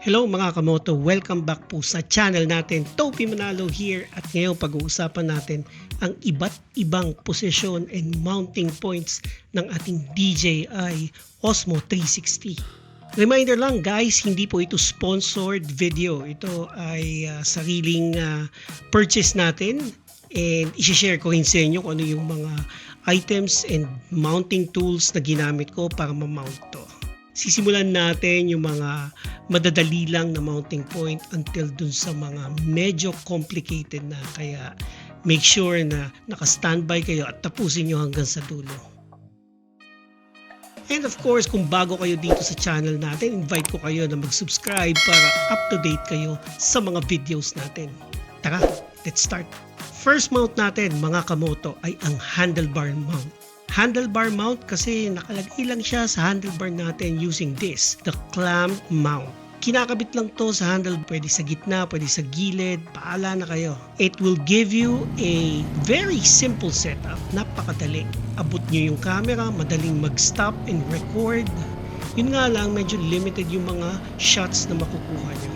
Hello mga kamoto, welcome back po sa channel natin. Topi Manalo here at ngayon pag-uusapan natin ang iba't ibang posisyon and mounting points ng ating DJI Osmo 360. Reminder lang guys, hindi po ito sponsored video. Ito ay sariling purchase natin and i-share ko rin sa inyo kung ano yung mga items and mounting tools na ginamit ko para ma-mount to. Sisimulan natin yung mga madadali lang na mounting point until dun sa mga medyo complicated na, kaya make sure na naka-standby kayo at tapusin nyo hanggang sa dulo. And of course, kung bago kayo dito sa channel natin, invite ko kayo na mag-subscribe para up-to-date kayo sa mga videos natin. Tara, let's start! First mount natin mga kamoto ay ang handlebar mount. Handlebar mount kasi nakalagay lang siya sa handlebar natin using this, the clamp mount. Kinakabit lang to sa handle, pwede sa gitna, pwede sa gilid, paala na kayo. It will give you a very simple setup, napakadali. Abot nyo yung camera, madaling mag-stop and record. Yun nga lang, medyo limited yung mga shots na makukuha nyo.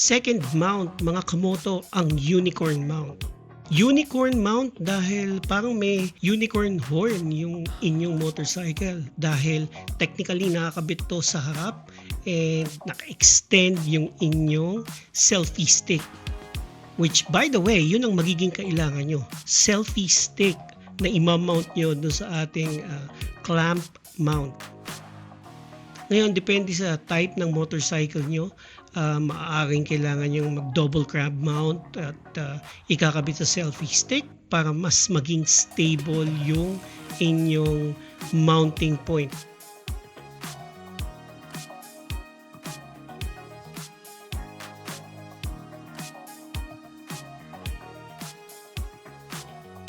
Second mount mga kamoto, ang unicorn mount. Unicorn mount dahil parang may unicorn horn yung inyong motorcycle, dahil technically nakakabit to sa harap and naka-extend yung inyong selfie stick, which by the way yun ang magiging kailangan nyo, selfie stick na imamount nyo doon sa ating clamp mount. Ngayon, depende sa type ng motorcycle nyo, maaaring kailangan yung mag-double crab mount at ikakabit sa selfie stick para mas maging stable yung inyong mounting point.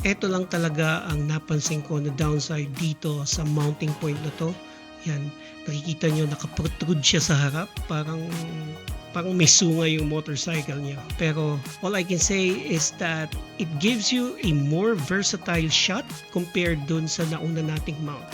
Ito lang talaga ang napansin ko na downside dito sa mounting point na to. Yan, nakikita nyo nakaprotrude siya sa harap, parang may sunga yung motorcycle niya. Pero all I can say is that it gives you a more versatile shot compared dun sa nauna nating mount.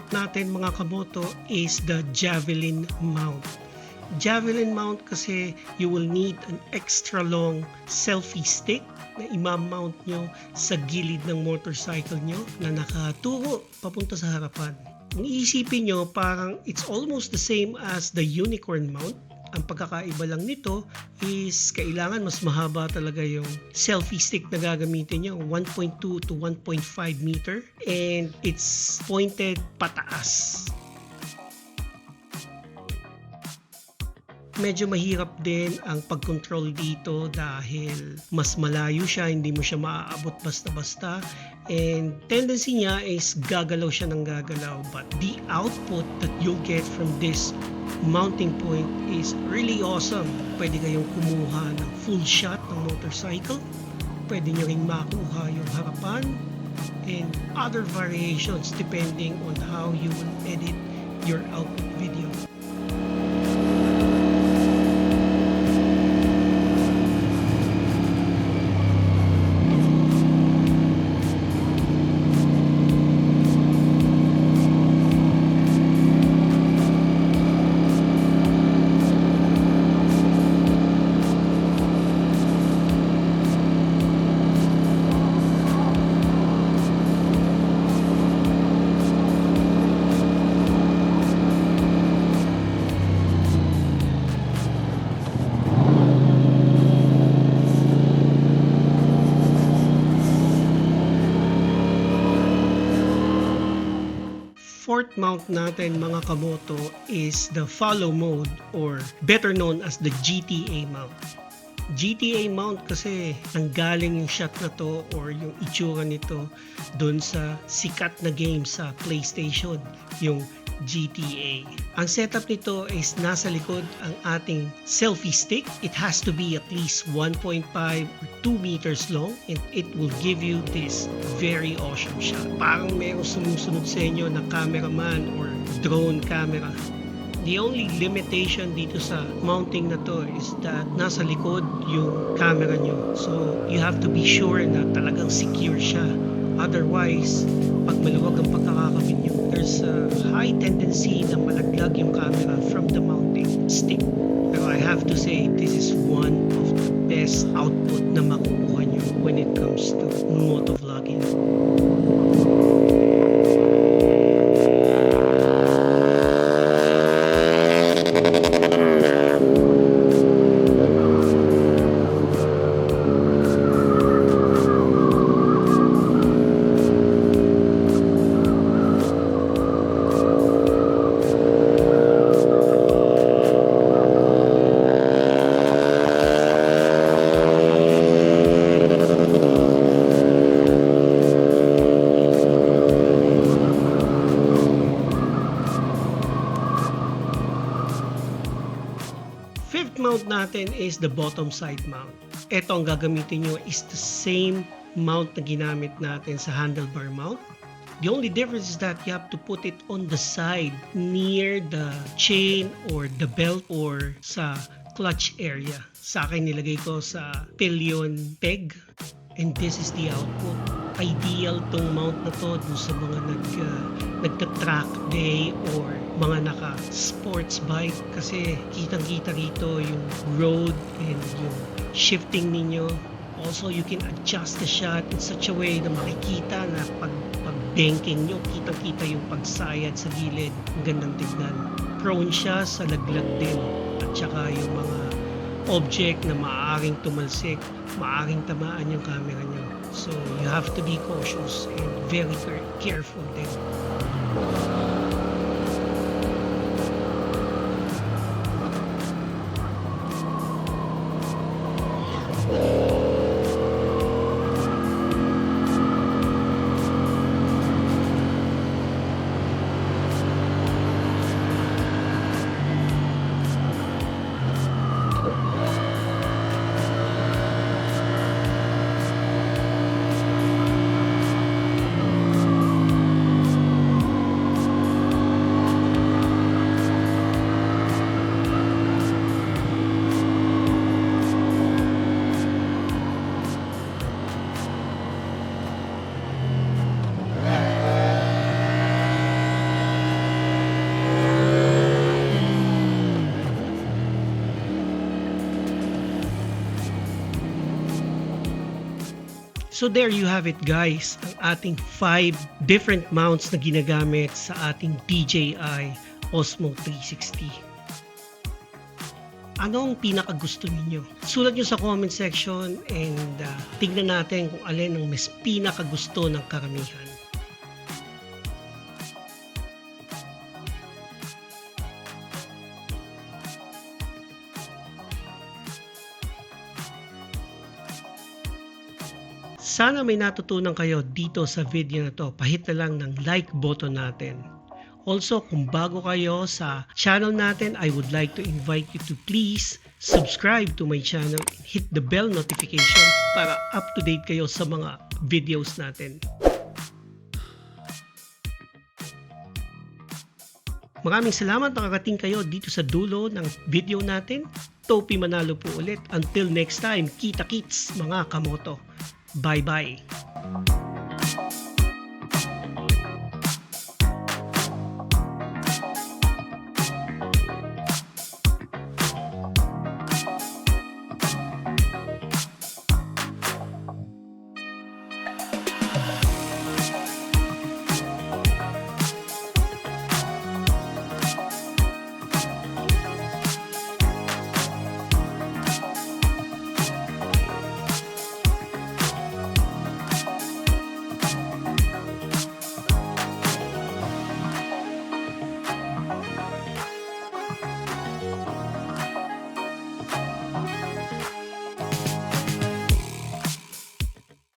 Natin mga kamoto is the javelin mount. Javelin mount kasi you will need an extra long selfie stick na imamount nyo sa gilid ng motorcycle nyo na nakaturo papunta sa harapan. Kung iisipin nyo, parang it's almost the same as the unicorn mount. Ang pagkakaiba lang nito is kailangan mas mahaba talaga yung selfie stick na gagamitin nyo, 1.2 to 1.5 meter, and it's pointed pataas. medyo mahirap din ang pag-control dito dahil mas malayo siya, hindi mo siya maaabot basta-basta, and tendency niya is gagalaw siya ng gagalaw, but the output that you'll get from this mounting point is really awesome. Pwede kayong kumuha ng full shot ng motorcycle, pwede nyo ring makuha yung harapan, and other variations depending on how you will edit your output video. Fourth mount natin mga kamoto is the follow mode, or better known as the GTA mount. GTA mount kasi ang galing yung shot na to or yung itsura nito dun sa sikat na game sa PlayStation, yung GTA. Ang setup nito is nasa likod ang ating selfie stick. It has to be at least 1.5 or 2 meters long, and it will give you this very awesome shot. Parang mayroong sumusunod sa inyo na cameraman or drone camera. The only limitation dito sa mounting na to is that nasa likod yung camera nyo. So you have to be sure na talagang secure siya. Otherwise, pag maluwag ang pagkakakabit nyo, there's a high tendency na malaglag yung camera from the mounting stick. Pero I have to say, this is one of the best output na makukuha nyo when it comes to motovlogging. Fifth mount natin is the bottom side mount. Ito ang gagamitin nyo is the same mount na ginamit natin sa handlebar mount. The only difference is that you have to put it on the side near the chain or the belt or sa clutch area. Sa akin nilagay ko sa pillion peg, and this is the output. Ideal tong mount na to dun sa mga nagta-track day or mga naka-sports bike kasi kitang-kita rito yung road and yung shifting ninyo. Also, you can adjust the shot in such a way na makikita na pag-banking nyo, kitang-kita yung pagsayad sa gilid. Ang gandang tignan. Prone siya sa laglag din. At saka yung mga object na maaaring tumalsik, maaaring tamaan yung camera nyo. So, you have to be cautious and very careful din. So there you have it guys, ang ating 5 different mounts na ginagamit sa ating DJI Osmo 360. Ano ang pinakagusto ninyo? Sulat nyo sa comment section and tingnan natin kung alin ang mas pinakagusto ng karamihan. Sana may natutunan kayo dito sa video na to. Pahit na lang ng like button natin. Also, kung bago kayo sa channel natin, I would like to invite you to please subscribe to my channel and hit the bell notification para up to date kayo sa mga videos natin. Maraming salamat nakakating kayo dito sa dulo ng video natin. Topi Manalo po ulit. Until next time, kita-kits mga kamoto. Bye-bye.